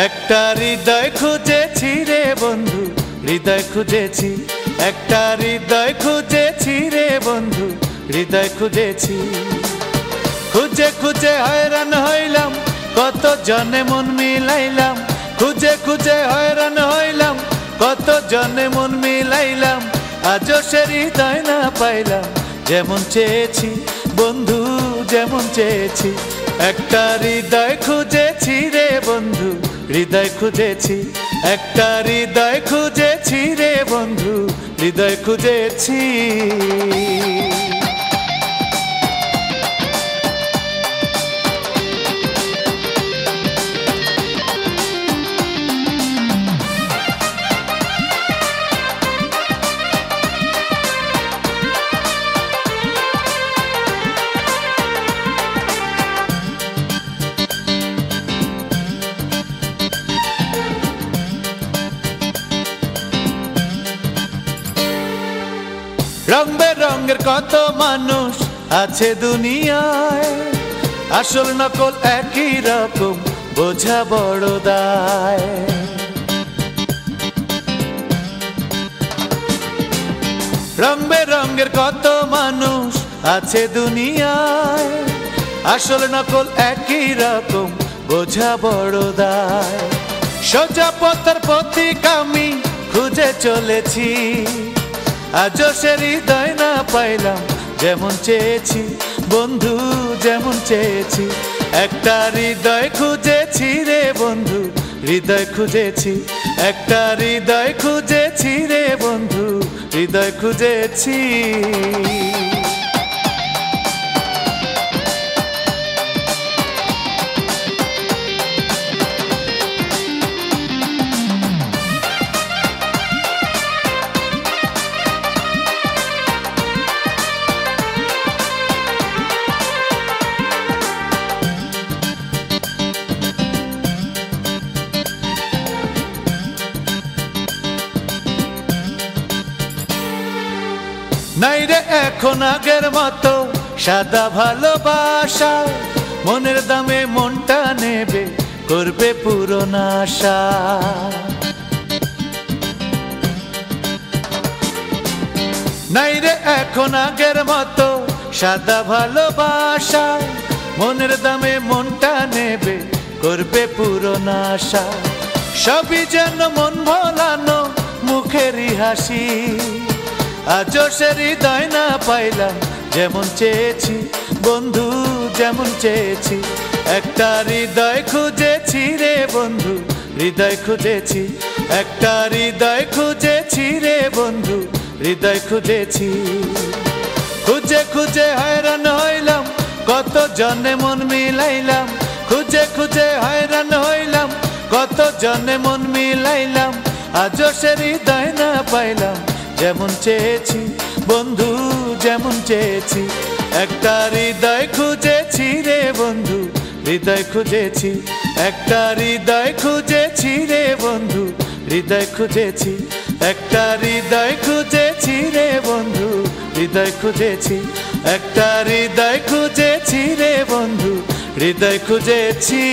একটা হৃদয় খুঁজেছি রে বন্ধু, হৃদয় খুঁজেছি। একটা হৃদয় খুঁজেছি রে বন্ধু, হৃদয় খুঁজেছি। খুঁজে খুঁজে হয়রান হইলাম, কত জনে মন মিলাইলাম। খুঁজে খুঁজে হয়রান হইলাম, কত জনে মন মিলাইলাম। আজও সে হৃদয় না পাইলাম, যেমন চেয়েছি বন্ধু, যেমন চেয়েছি। একটা হৃদয় খুঁজেছি রে বন্ধু, হৃদয় খুঁজেছি। একটা হৃদয় খুঁজেছি রে বন্ধু, হৃদয় খুঁজেছি। রং বেরঙের কত মানুষ আছে দুনিয়ায়, আসল নকল একই রকম, বোঝা বড় দায়। রং বেরঙের কত মানুষ আছে দুনিয়ায়, আসল নকল একই রকম, বোঝা বড় দায়। সোজা পথের পথিক আমি খুঁজে চলেছি, আজও সে হৃদয় না পাইলাম, যেমন চেয়েছি বন্ধু, যেমন চেয়েছি। একটা হৃদয় খুঁজেছি রে বন্ধু, হৃদয় খুঁজেছি। একটা হৃদয় খুঁজেছি রে বন্ধু, হৃদয় খুঁজেছি। নাই রে এখন আগের মতো সাদা ভালোবাসা, মনের দামে মনটা নেবে, করবে পুরনো আশা। নাই রে এখন আগের মতো সাদা ভালোবাসা, মনের দামে মনটা নেবে, করবে পুরনো আশা। সবই যেন মন ভোলানো মুখেরই হাসি, আজও সে হৃদয় না পাইলাম, যেমন চেয়েছি বন্ধু, যেমন চেয়েছি। একটা হৃদয় খুঁজেছি রে বন্ধু, হৃদয় খুঁজেছি। একটা হৃদয় খুঁজেছি রে বন্ধু, হৃদয় খুঁজেছি। খুঁজে খুঁজে হয়রান হইলাম, কত জনে মন মিলাইলাম। খুঁজে খুঁজে হয়রান হইলাম, কত জনে মন মিলাইলাম। আজও সে হৃদয় না পাইলাম, যেমন চেয়েছি বন্ধু, যেমন চেয়েছি। একটা হৃদয় খুঁজেছি রে বন্ধু, হৃদয় খুঁজেছি। একটা হৃদয় খুঁজেছি রে বন্ধু, হৃদয় খুঁজেছি। একটা হৃদয় খুঁজেছি রে বন্ধু, হৃদয় খুঁজেছি। একটা হৃদয় খুঁজেছি রে বন্ধু, হৃদয় খুঁজেছি।